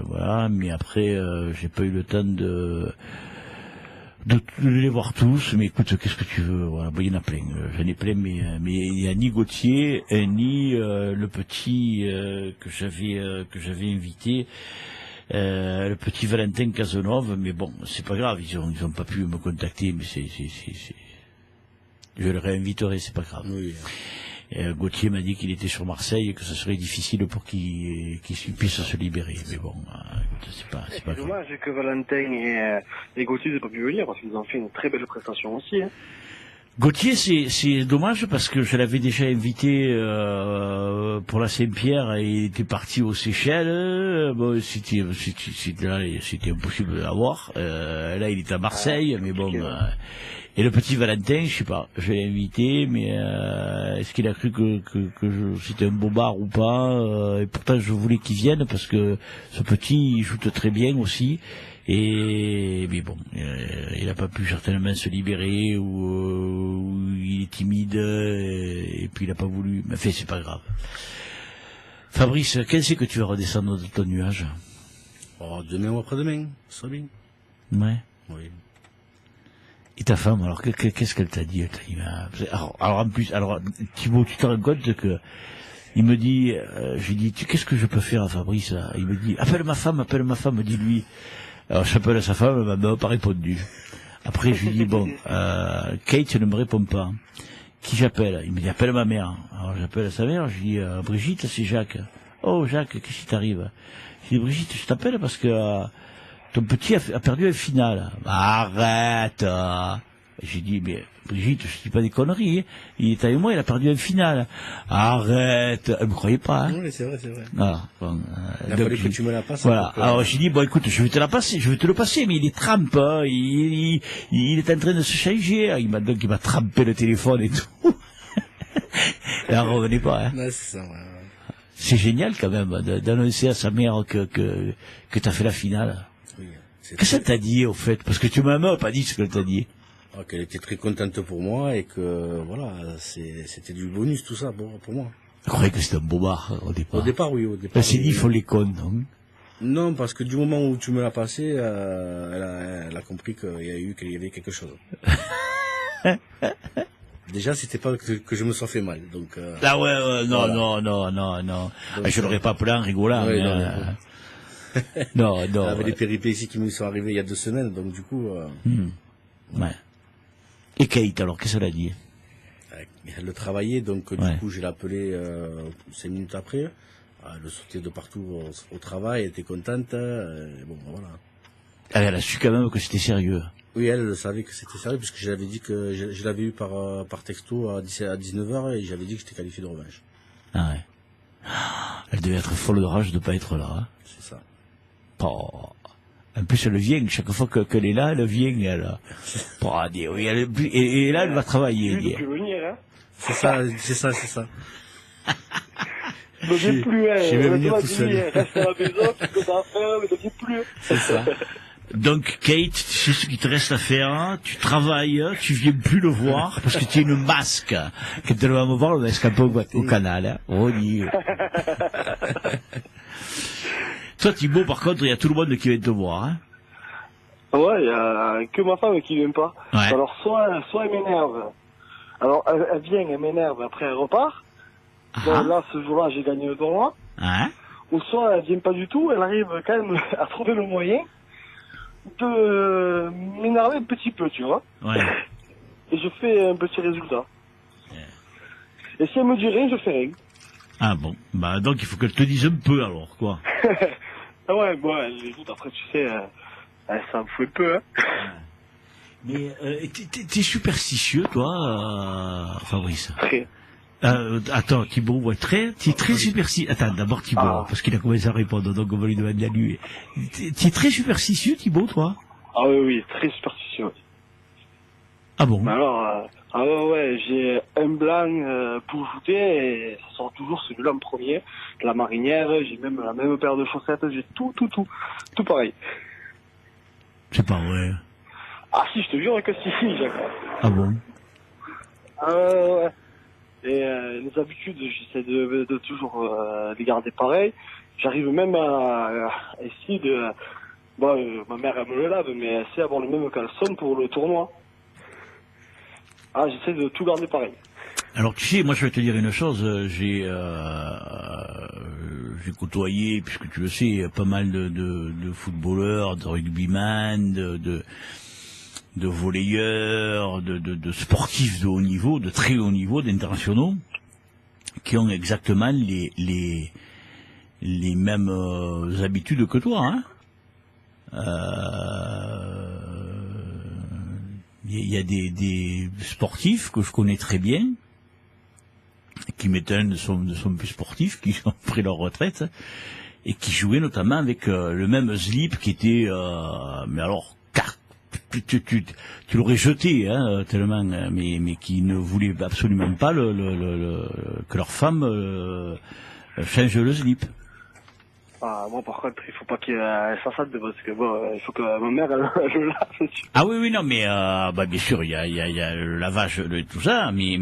voilà, mais après j'ai pas eu le temps de les voir tous, mais écoute, qu'est-ce que tu veux, voilà, bon, il y en a plein, j'en ai plein, mais il y a ni Gauthier, ni le petit que j'avais invité, le petit Valentin Cazenove, mais bon, c'est pas grave, ils ont pas pu me contacter, mais je le réinviterai, c'est pas grave. Oui. Gauthier m'a dit qu'il était sur Marseille et que ce serait difficile pour qu'il puisse se libérer. Mais bon, écoute, c'est pas grave. Dommage que Valentin et Gauthier n'aient pas pu venir, parce qu'ils ont fait une très belle prestation aussi. Hein. Gauthier, c'est dommage, parce que je l'avais déjà invité pour la Saint-Pierre, et il était parti aux Seychelles. Bon, c'était impossible de l'avoir. Là, il est à Marseille, mais bon. Et le petit Valentin, je sais pas, je l'ai invité, mais est-ce qu'il a cru que c'était un bobard ou pas, et pourtant je voulais qu'il vienne, parce que ce petit, il joue très bien aussi, mais bon, il a pas pu certainement se libérer, ou il est timide, et puis il a pas voulu, mais enfin, c'est pas grave. Fabrice, quand c'est que tu vas redescendre de ton nuage? Oh, demain ou après-demain, ça sera bien. Ouais. Oui. Et ta femme, alors qu'est-ce qu'elle t'a dit? Alors en plus, Thibaut, tu te rends compte que il me dit, je lui dis, qu'est-ce que je peux faire à Fabrice là? Il me dit, appelle ma femme, dis-lui. Alors j'appelle sa femme, elle m'a pas répondu. Après je lui dis, bon, Kate ne me répond pas. Qui j'appelle? Il me dit, appelle ma mère. Alors j'appelle sa mère, je lui dis, Brigitte, c'est Jacques. Oh Jacques, qu'est-ce qui t'arrive? Je dis, Brigitte, je t'appelle parce que ton petit a perdu un final. Arrête. J'ai dit, mais Brigitte, je dis pas des conneries. Hein. Il est avec moi, il a perdu un final. Arrête. Elle me croyait pas. Hein. Oui, c'est vrai. Ah, bon, il a fallu que tu me la passes. Voilà. Alors j'ai dit, bon écoute, je vais te le passer, mais il est trempe. Hein. Il est en train de se changer. Il m'a trempé le téléphone et tout. Elle ne revenait pas. Hein. Non, c'est ça, ouais. C'est génial quand même d'annoncer à sa mère que t'as fait la finale. Oui, qu'est-ce que ça t'a dit au fait? Parce que tu m'as même pas dit ce qu'elle t'a dit. Ah, qu'elle était très contente pour moi, et que voilà, c'était du bonus tout ça pour moi. Je croyais que c'était un bobard au départ. Au départ, oui. Elle s'est dit, il faut les cons, non? Non, parce que du moment où tu me l'as passé, elle a compris qu'il y avait quelque chose. Déjà, c'était pas que je me sois fait mal, donc. Ah ouais, non, voilà. Non. Donc, je l'aurais pas appelé en rigolant. Oui, non. Il y avait des péripéties qui me sont arrivées il y a 2 semaines, donc du coup. Ouais. Et Kate, alors, qu'est-ce qu'elle a dit? Elle le travaillait, donc du coup, je l'ai appelé 5 minutes après. Elle sortait de partout au travail, elle était contente. Bon, voilà. Elle a su quand même que c'était sérieux. Oui, elle savait que c'était sérieux, puisque je l'avais dit que je l'avais eu par texto à 19h et j'avais dit que j'étais qualifié de revanche. Ah ouais. Elle devait être folle de rage de pas être là. Hein. C'est ça. Oh. En plus, elle vient, chaque fois qu'elle est là, elle vient, elle. Oui, et là, elle va travailler. Tu peux venir, hein. C'est ça. Ne viens plus, hein. Je vais venir tout seul. Reste à la maison, tu peux pas faire, mais ne viens plus. C'est ça. Donc, Kate, tu sais ce qu'il te reste à faire, tu travailles, tu viens plus le voir, parce que tu es une masque. Quand elle va me voir, on va escaper au canal, hein. Oh, dis. Toi, Thibaut, par contre, il y a tout le monde qui vient te voir, hein. Ouais, il y a que ma femme qui vient pas. Ouais. Alors, soit elle m'énerve. Alors, elle vient, elle m'énerve, après elle repart. Bon, là, ce jour-là, j'ai gagné le tournoi. Hein? Ou soit elle vient pas du tout, elle arrive quand même à trouver le moyen de m'énerver un petit peu, tu vois. Ouais. Et je fais un petit résultat. Et si elle me dit rien, je fais rien. Ah bon, bah donc il faut qu'elle te dise un peu alors, quoi. Ah ouais, bon, écoute, après, tu sais, ça me fait peu, hein. Mais t'es superstitieux, toi, Fabrice? Très. Attends, Thibaut, ouais, t'es très superstitieux. Attends, d'abord Thibaut, parce qu'il a commencé à répondre, donc on va lui demander à lui. T'es très superstitieux, Thibaut, toi? Ah oui, très superstitieux. Ah bon? Mais alors, ouais, j'ai un blanc pour shooter et ça sort toujours celui-là en premier. La marinière, j'ai même la même paire de chaussettes, j'ai tout pareil. C'est pas vrai. Ah si, je te jure que si, Jacques. Ah bon? Ouais. Et les habitudes, j'essaie de toujours les garder pareil. J'arrive même à essayer de... Bon, ma mère, elle me le lave, mais elle sait avoir le même caleçon pour le tournoi. Ah, j'essaie de tout garder pareil. Alors tu sais, moi je vais te dire une chose, j'ai côtoyé, puisque tu le sais, pas mal de footballeurs, de rugbyman, de volleyeurs, de sportifs de haut niveau, de très haut niveau, d'internationaux, qui ont exactement les mêmes habitudes que toi, hein. Il y a des sportifs que je connais très bien, qui maintenant ne sont plus sportifs, qui ont pris leur retraite, et qui jouaient notamment avec le même slip qui était, mais alors, tu l'aurais jeté, hein, tellement, mais qui ne voulait absolument pas que leur femme change le slip. Ah, moi, par contre, il faut pas qu'elle s'assade parce que bon, il faut que ma mère, elle le lave. Ah oui, non, mais bah bien sûr, il y a le lavage de tout ça, mais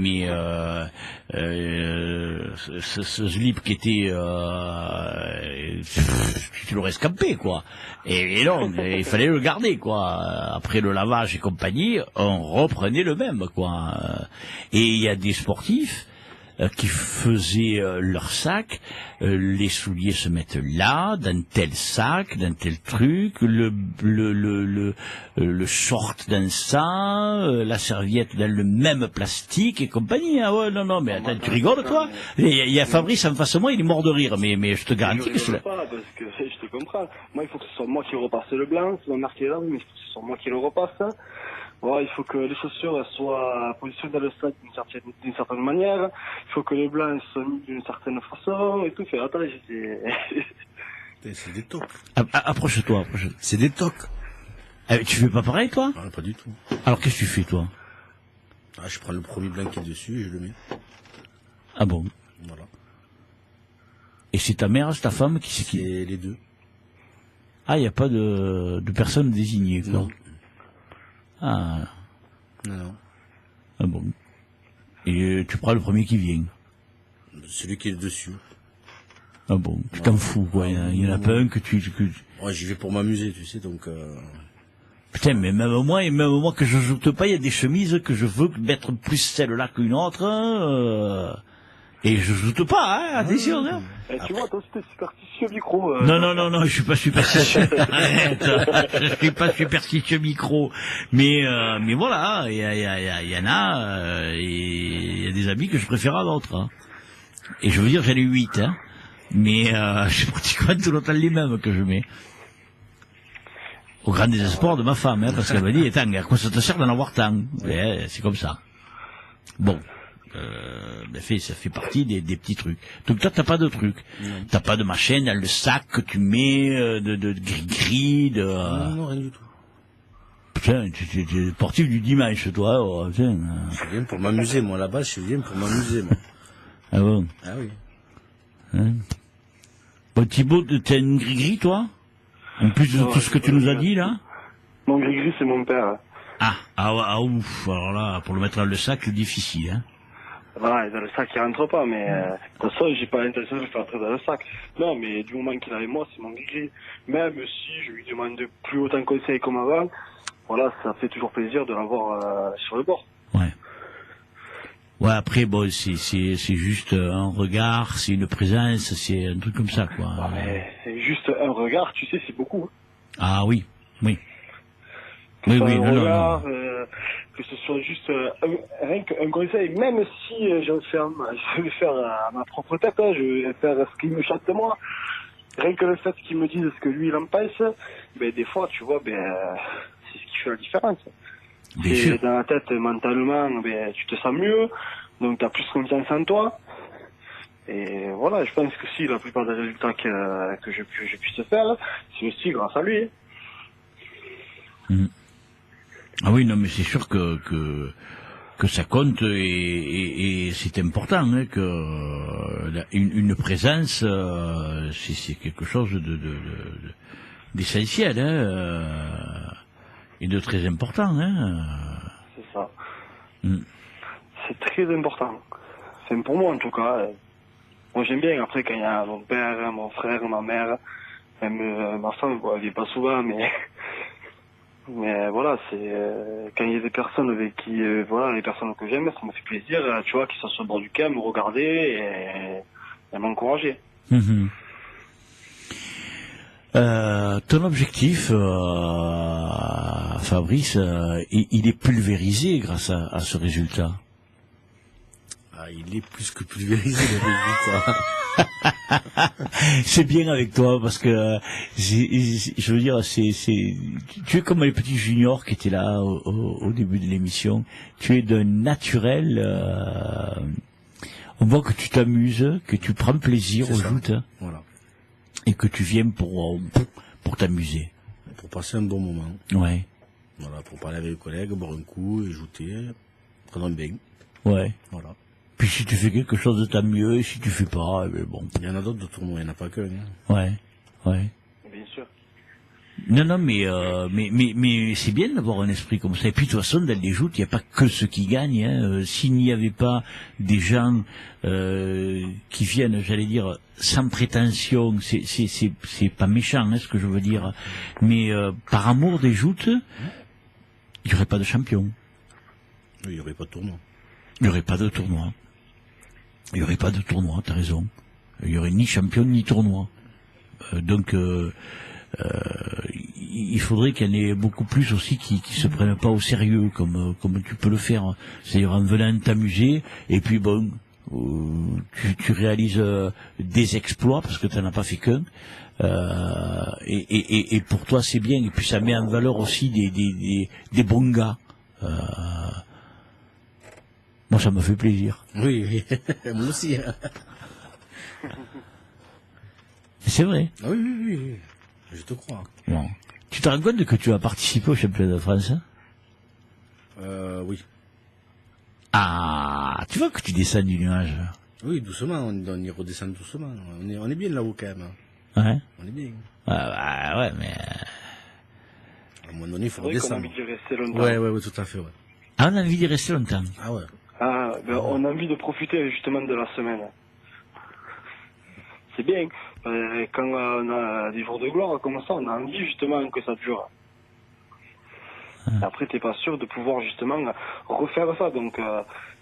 ce slip qui était, tu l'aurais escampé, quoi. Et non, il fallait le garder, quoi. Après le lavage et compagnie, on reprenait le même, quoi. Et il y a des sportifs qui faisaient leur sac, les souliers se mettent là, dans tel sac, dans tel truc, le short dans ça, la serviette dans le même plastique et compagnie. Ah ouais, non, mais attends, tu rigoles toi? Il y a Fabrice en face de moi, il est mort de rire, mais je te garantis que c'est là. Pas, parce que je te comprends. Moi, il faut que ce soit moi qui repasse le blanc, c'est ma mère qui est là, mais il faut que ce soit moi qui le repasse. Ouais, il faut que les chaussures soient positionnées dans le sac d'une certaine manière. Il faut que les blancs soient mis d'une certaine façon et tout. Attends, C'est des tocs. Approche-toi. C'est des tocs. Tu fais pas pareil, toi? Non, pas du tout. Alors qu'est-ce que tu fais, toi? Ah, je prends le premier blanc qui est dessus et je le mets. Ah bon? Voilà. Et c'est ta mère, c'est ta femme qui c'est qui? C'est les deux. Ah, il n'y a pas de personne désignée, quoi. Non. Ah. Non. Ah bon. Et tu prends le premier qui vient. Celui qui est dessus. Ah bon, tu t'en fous, quoi. Il y en a pas un que tu... Ouais, j'y vais pour m'amuser, tu sais, donc... Putain, mais même moi que je joute pas, il y a des chemises que je veux mettre plus celle-là qu'une autre, et je joute pas, hein, attention, hein. Tu vois, toi aussi, t'es superstitieux micro. Non, je suis pas superstitieux. Arrête, je suis pas superstitieux micro. Mais voilà, il y en a, et il y a des amis que je préfère à d'autres, hein. Et je veux dire, j'en ai 8, hein. Mais c'est pratiquement tout le temps les mêmes que je mets. Au grand désespoir de ma femme, parce qu'elle me dit, attends, à quoi ça te sert d'en avoir tant? C'est comme ça. Bon. Ça fait partie des petits trucs. Donc toi, t'as pas de trucs. T'as pas de machin dans le sac que tu mets, de gris-gris, de... Non, rien du tout. Putain, tu es sportif du dimanche, toi. Oh, putain. Je viens pour m'amuser, moi, là-bas, je viens pour m'amuser, moi. Ah bon? Ah oui. Hein? Bon, Thibaut, t'as une gris-gris, toi? En plus de tout ce que tu nous as dit, là? Mon gris-gris, c'est mon père. Ouf. Alors là, pour le mettre dans le sac, c'est difficile, hein? Voilà, dans le sac, il rentre pas, mais de toute façon, j'ai pas l'intention de le faire entrer dans le sac. Non, mais du moment qu'il est avec moi, c'est mon gris-gris. Même si je lui demande plus autant de conseils comme avant, voilà, ça fait toujours plaisir de l'avoir sur le bord. Ouais. Ouais, après, bon, c'est juste un regard, c'est une présence, c'est un truc comme ça, quoi. Non, mais c'est juste un regard, tu sais, c'est beaucoup. Ah oui. Un regard, que ce soit juste rien qu'un conseil, même si je vais faire à ma propre tête, hein, je vais faire ce qui me chante de moi. Rien que le fait qu'il me dise ce que lui il en pense, des fois, tu vois, c'est ce qui fait la différence. Bien sûr. Dans la tête, mentalement, tu te sens mieux, donc tu as plus confiance en toi. Et voilà, je pense que si la plupart des résultats que je puisse faire, c'est aussi grâce à lui. Ah oui, non, mais c'est sûr que ça compte et c'est important, hein, que une présence, c'est quelque chose d'essentiel, hein, et de très important, hein. C'est ça. C'est très important. C'est pour moi en tout cas. Moi j'aime bien après quand il y a mon père, mon frère, ma mère, même ma femme, elle vient pas souvent, mais voilà, c'est quand il y a des personnes avec qui, les personnes que j'aime, ça me fait plaisir, tu vois, qu'ils sont sur le bord du quai, me regarder et m'encourager. Ton objectif, Fabrice, il est pulvérisé grâce à ce résultat. Ah, il est plus que pulvérisé, le résultat. C'est bien avec toi parce que je veux dire, tu es comme les petits juniors qui étaient là au début de l'émission. Tu es d'un naturel. On voit que tu t'amuses, que tu prends plaisir au joute, voilà, et que tu viens pour t'amuser, pour passer un bon moment. Ouais. Voilà, pour parler avec les collègues, boire un coup, et jouter, prendre un bain. Ouais. Voilà. Puis si tu fais quelque chose de ta mieux, et si tu fais pas, bon. Il y en a d'autres de tournois, il n'y en a pas qu'un. Ouais. Bien sûr. Non, mais c'est bien d'avoir un esprit comme ça. Et puis de toute façon, dans les joutes, il n'y a pas que ceux qui gagnent. Hein. S'il n'y avait pas des gens qui viennent, j'allais dire, sans prétention, c'est pas méchant, hein, ce que je veux dire. Mais par amour des joutes, il n'y aurait pas de champion. Oui, il n'y aurait pas de tournoi. Il n'y aurait pas de tournoi. Il n'y aurait pas de tournoi, t'as raison. Il n'y aurait ni champion ni tournoi. Donc, il faudrait qu'il y en ait beaucoup plus aussi qui se prennent pas au sérieux, comme tu peux le faire. C'est-à-dire en venant t'amuser, et puis bon, tu réalises des exploits, parce que tu n'en as pas fait qu'un. Et pour toi, c'est bien. Et puis ça met en valeur aussi des bons gars. Moi, ça me fait plaisir. Oui, moi aussi. C'est vrai. Ah oui, je te crois. Bon. Tu te rends compte que tu as participé au championnat de France, hein? Oui. Ah, tu vois que tu descends du nuage. Oui, doucement, on y redescend doucement. On est bien là-haut quand même. Ouais. On est bien. Ouais, mais... À un moment donné, il faut C'est vrai qu'on a redescendre. envie d'y rester longtemps. Ouais, tout à fait, ouais. Ah, on a envie d'y rester longtemps. Ah ouais. On a envie de profiter justement de la semaine. C'est bien. Quand on a des jours de gloire comme ça, on a envie justement que ça dure. Après, t'es pas sûr de pouvoir justement refaire ça, donc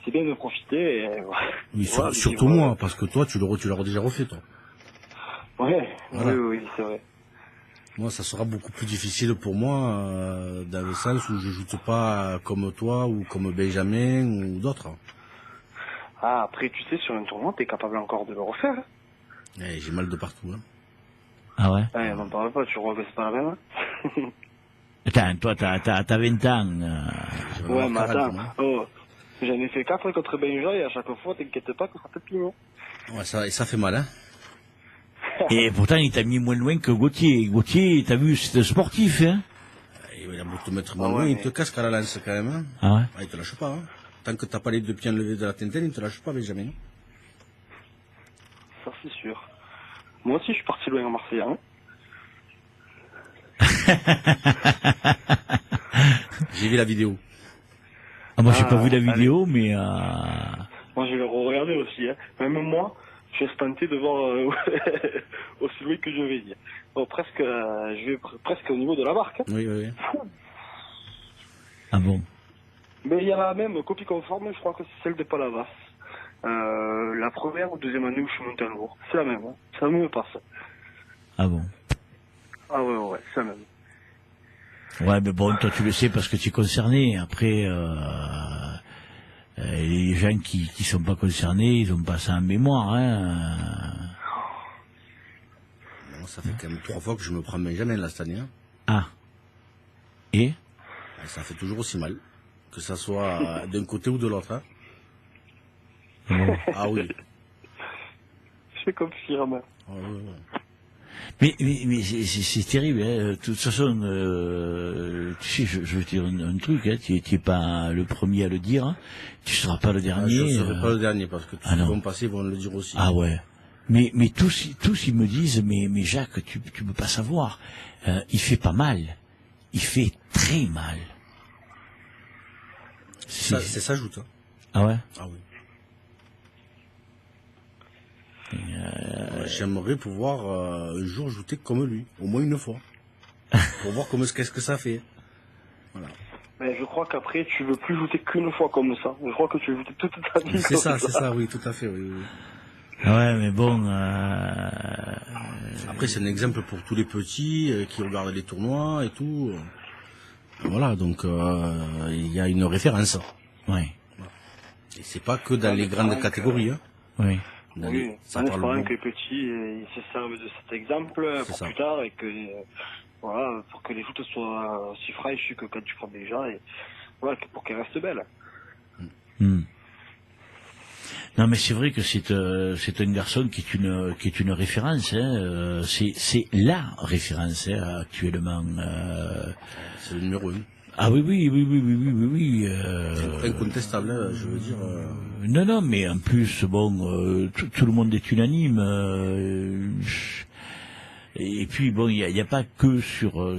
c'est bien de profiter. Et, Oui, voilà, surtout moi, parce que toi, tu l'auras déjà refait, toi. Ouais, Voilà. oui, c'est vrai. Moi, ça sera beaucoup plus difficile pour moi, dans le sens où je joue pas comme toi ou comme Benjamin ou d'autres. Ah, après, tu sais, sur un tournoi, t'es capable encore de le refaire. J'ai mal de partout. Hein. Ah ouais? Ouais, n'en parle pas, tu crois que c'est pas la même, hein? Attends, toi, t'as 20 ans. Je vais en Ouais, mais avoir 40, attends, moi. oh, j'en ai fait 4 contre Benja et à chaque fois, t'inquiète pas que ça te pille, hein. Ouais, ça fait mal, hein. Et pourtant, il t'a mis moins loin que Gauthier. Gauthier, t'as vu, c'est un sportif, hein? Il a beau te mettre Ah moins loin, ouais, il mais- te casque à la lance quand même. Hein. Ah ouais? Ah, il te lâche pas. Hein. Tant que t'as pas les deux pieds enlevés de la tintelle, il te lâche pas, Benjamin. Ça, c'est sûr. Moi aussi, je suis parti loin en Marseille, hein. J'ai vu la vidéo. Ah, moi, j'ai pas Ah, vu la allez. vidéo, mais Moi, je vais le regarder aussi, hein. Même moi, je suis tenté de voir aussi loin que je vais dire. Bon, presque, je vais presque au niveau de la barque, hein. Oui, oui, oui. ah bon? Mais il y a la même copie conforme, je crois que c'est celle de Palavas. La première ou deuxième année où je suis monté en lourd. C'est la même, hein. Ça me passe. Ah bon? Ah ouais, c'est la même. Ouais, mais bon, toi, tu le sais parce que tu es concerné. Après, les gens qui sont pas concernés, ils ont pas ça en mémoire, hein. Bon, ça fait quand même 3 fois que je me prends Benjamin là cette année. Hein. Ah. Et? Et ça fait toujours aussi mal. Que ça soit d'un côté ou de l'autre. Hein. Bon. Ah oui. Je confirme. Ah, ouais, ouais. Mais c'est terrible, hein. De toute façon, tu sais, je vais te dire un truc, hein. Tu es pas le premier à le dire, hein. Tu seras pas le Ah, dernier. je ne serai pas le dernier parce que tous ah ceux qui non. vont passer vont le dire aussi. Ah ouais. Mais tous ils me disent, mais Jacques, tu peux pas savoir. Il fait pas mal. Il fait très mal. Ça s'ajoute. Hein. Ah ouais? Ah oui. J'aimerais pouvoir un jour jouer comme lui, au moins une fois, pour voir qu'est-ce que ça fait. Voilà. Mais je crois qu'après, tu veux plus jouer qu'une fois comme ça. Je crois que tu veux jouer toute ta vie C'est comme ça, oui, tout à fait. Oui, oui. Ouais, mais bon. Après, c'est un exemple pour tous les petits qui regardent les tournois et tout. Voilà, donc il y a une référence. Ouais. Et c'est pas que dans les grandes catégories. Hein. Oui. Dans Oui, les- ça en parle espérant beaucoup. que les petits ils se servent de cet exemple pour ça. plus tard et que voilà, pour que les foot soient aussi fraîches que quand tu prends déjà et voilà, pour qu'elles restent belles. Hmm. Non, mais c'est vrai que c'est un garçon qui est une référence. Hein. C'est la référence hein, actuellement. C'est le numéro 1. Ah oui. C'est incontestable, hein, je veux dire. Non, mais en plus, bon, tout le monde est unanime. Et puis bon, il y a pas que sur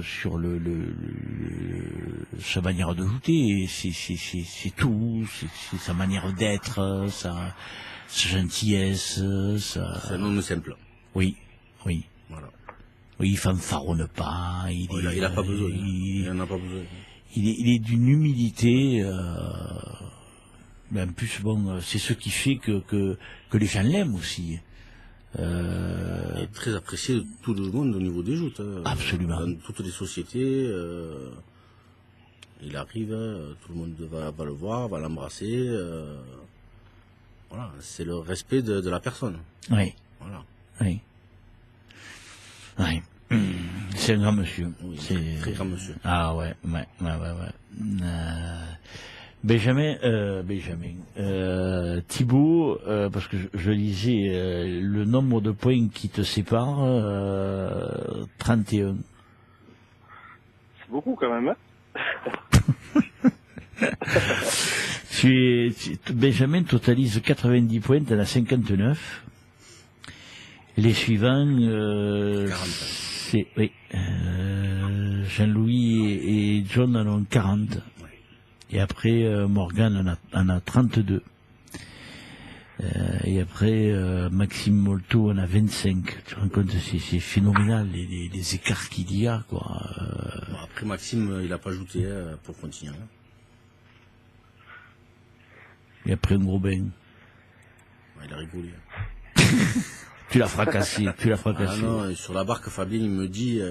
sa manière de jouer, c'est tout, c'est sa manière d'être, sa gentillesse, C'est un homme simple. oui. Voilà. Oui, il fanfaronne pas, Il a pas besoin. Il en a pas besoin. il est d'une humilité, mais en plus bon, c'est ce qui fait que les gens l'aiment aussi. Il est très apprécié de tout le monde au niveau des joutes. Hein. Absolument. Dans toutes les sociétés, il arrive, tout le monde va le voir, va l'embrasser. Voilà, c'est le respect de la personne. Oui. Voilà. Oui. C'est un grand monsieur. Oui, C'est très grand monsieur. Ah ouais. Benjamin, Thibaut, parce que je lisais le nombre de points qui te séparent, 31. C'est beaucoup quand même, hein. Benjamin totalise 90 points, t'en as 59. Les suivants, 40. c'est, oui, Jean-Louis et John en ont 40. Et après, Morgane en a 32. Et après, Maxime Molto en a 25. Tu te rends compte, c'est phénoménal, les écarts qu'il y a, quoi. Bon, après, Maxime, il a pas ajouté pour continuer. Hein. Et après, un gros bain. Ouais, il a rigolé. Tu l'as fracassé, Ah non, et sur la barque, Fabien, il me dit...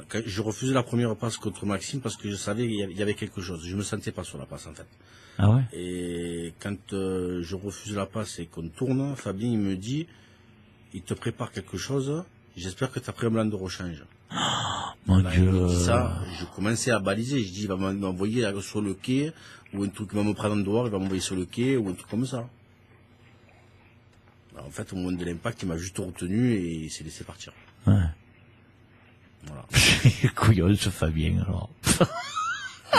quand je refusais la première passe contre Maxime parce que je savais qu'il y avait quelque chose. Je me sentais pas sur la passe, en fait. Ah ouais? Et quand je refuse la passe et qu'on tourne, Fabien, il me dit... il te prépare quelque chose, j'espère que tu as pris un blanc de rechange. Mon Là, Dieu. il me dit ça, je commençais à baliser, je dis, il va m'envoyer sur le quai, ou un truc, il va me prendre en dehors, il va m'envoyer sur le quai, ou un truc comme ça. Alors, en fait, au moment de l'impact, il m'a juste retenu et il s'est laissé partir. Ouais. Voilà. Couillon, ce Fabien, alors.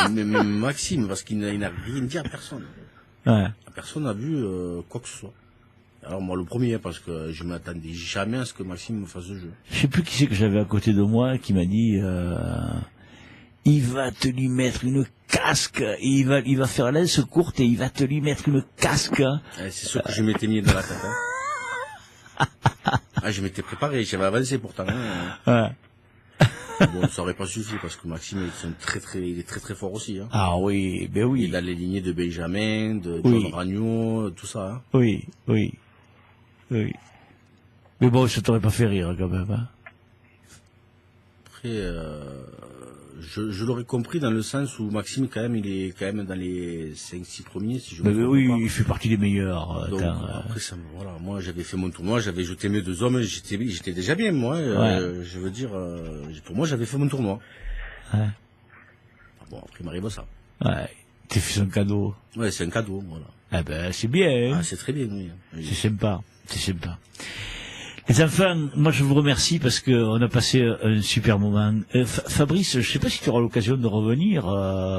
mais Maxime, parce qu'il n'a rien dit à personne. Ouais. Personne n'a vu quoi que ce soit. Alors moi le premier, parce que je m'attendais jamais à ce que Maxime me fasse le jeu. Je sais plus qui c'est que j'avais à côté de moi qui m'a dit il va te lui mettre une casque, il va faire l'aise courte et il va te lui mettre une casque. C'est ce que je m'étais mis dans la tête. Ah, je m'étais préparé, j'avais avancé pourtant. Ouais. Bon, ça aurait pas suffi parce que Maxime il est très fort aussi. Hein. Ah oui, ben oui. Il a les lignées de Benjamin, de Oui. John Ragno, tout ça. Hein. Oui. Mais bon, ça t'aurait pas fait rire quand même. Hein. Après, je l'aurais compris dans le sens où Maxime quand même, il est quand même dans les 5-6 premiers si je me Mais trompe oui, pas. il fait partie des meilleurs. Donc, après ça, voilà, moi j'avais fait mon tournoi, j'avais jeté mes 2 hommes, j'étais déjà bien moi. Ouais. Je veux dire, pour moi j'avais fait mon tournoi. Ouais. Bon, après il m'arrive ça. Ouais. T'es fait son cadeau. Ouais, c'est un cadeau, voilà. Eh ben, c'est bien. Hein. Ah, c'est très bien, oui. C'est sympa. Les enfants, moi je vous remercie parce que on a passé un super moment. Fabrice, je sais pas si tu auras l'occasion de revenir.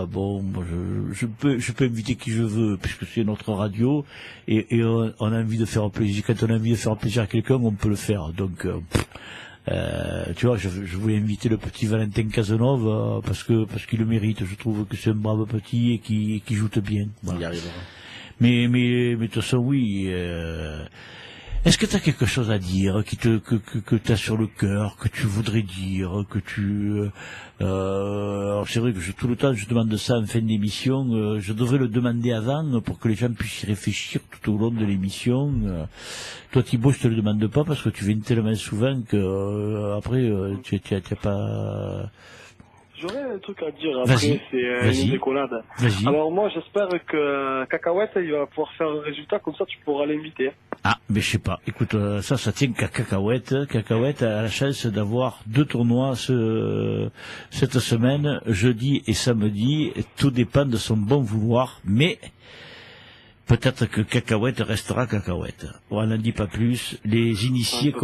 Bon, moi, je peux inviter qui je veux puisque c'est notre radio et on a envie de faire plaisir. Quand on a envie de faire plaisir à quelqu'un, on peut le faire. Donc, tu vois, je voulais inviter le petit Valentin Cazenove parce qu'il le mérite. Je trouve que c'est un brave petit et qui joue bien. Voilà. Il y arrivera. Mais de toute façon, oui. Est-ce que tu as quelque chose à dire que tu as sur le cœur, que tu voudrais dire, que tu alors c'est vrai que tout le temps je demande ça en fin d'émission, je devrais le demander avant pour que les gens puissent y réfléchir tout au long de l'émission. Toi Thibaut, je te le demande pas parce que tu viens tellement souvent que après tu as pas. J'aurais un truc à dire Vas-y. après, c'est une décollade. Vas-y. Alors moi j'espère que Cacahuète il va pouvoir faire un résultat, comme ça tu pourras l'inviter. Ah, mais je sais pas. Écoute, ça tient qu'à Cacahuète. Cacahuète a la chance d'avoir 2 tournois cette semaine, jeudi et samedi. Tout dépend de son bon vouloir, mais peut-être que Cacahuète restera Cacahuète. On n'en dit pas plus. Les initiés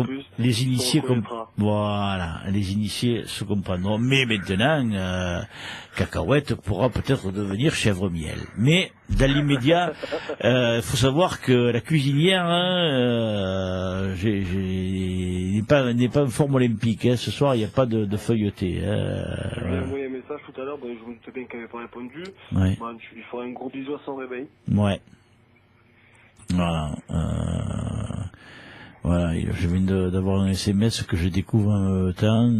voilà, les initiés se comprendront. Mais maintenant, Cacahuète pourra peut-être devenir chèvre miel. Mais dans l'immédiat, faut savoir que la cuisinière n'est pas en forme olympique. Hein. Ce soir, il n'y a pas de feuilleté. J'ai envoyé un message tout à l'heure, je me doutais bien qu'elle n'avait pas répondu. Ouais. Tu lui feras un gros bisou à son réveil. Ouais. Voilà. Voilà. Je viens d'avoir un SMS que je découvre en même temps.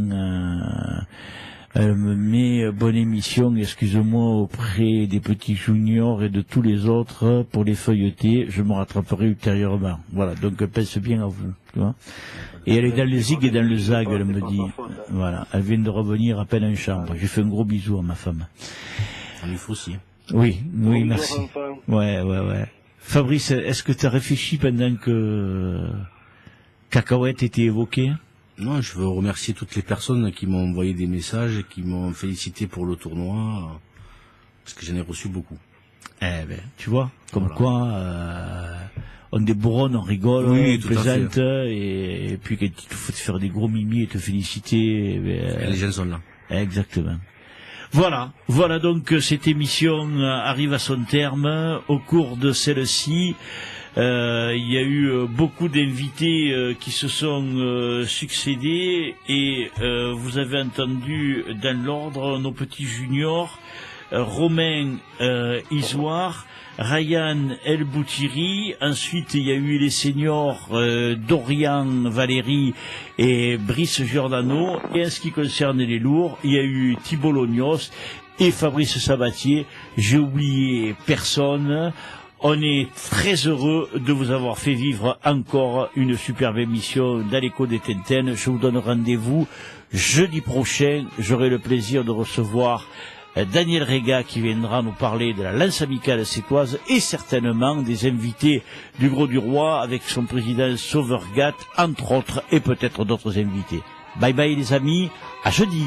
Elle me met bonne émission, excuse-moi, auprès des petits juniors et de tous les autres pour les feuilleter. Je me rattraperai ultérieurement. Voilà. Donc, pense bien à vous. Tu vois. Et elle est dans le zig et dans le zag, elle me dit. Voilà. Elle vient de revenir à peine en chambre. J'ai fait un gros bisou à ma femme. On y faut aussi. Oui, Bonjour, merci. enfin. Ouais. Fabrice, est-ce que tu as réfléchi pendant que Cacahuète était évoqué? Non, je veux remercier toutes les personnes qui m'ont envoyé des messages, qui m'ont félicité pour le tournoi, parce que j'en ai reçu beaucoup. Eh ben, tu vois, comme Voilà. quoi, on débourronne, on rigole, Oui, on tout à plaisante, et puis quand il te faut te faire des gros mimis et te féliciter, eh ben, Et les gens sont là. exactement. Voilà donc cette émission arrive à son terme. Au cours de celle-ci, il y a eu beaucoup d'invités qui se sont succédés et vous avez entendu dans l'ordre nos petits juniors, Romain Isoire, Ryan El Boutiri. Ensuite, il y a eu les seniors Dorian Valéry et Brice Giordano. Et en ce qui concerne les lourds, il y a eu Thibault Lognos et Fabrice Sabatier. J'ai oublié personne. On est très heureux de vous avoir fait vivre encore une superbe émission dans l'écho des Tintin. Je vous donne rendez-vous jeudi prochain. J'aurai le plaisir de recevoir Daniel Rega qui viendra nous parler de la lance amicale sétoise et certainement des invités du Gros du Roi avec son président Sauvergat, entre autres, et peut-être d'autres invités. Bye bye les amis, à jeudi.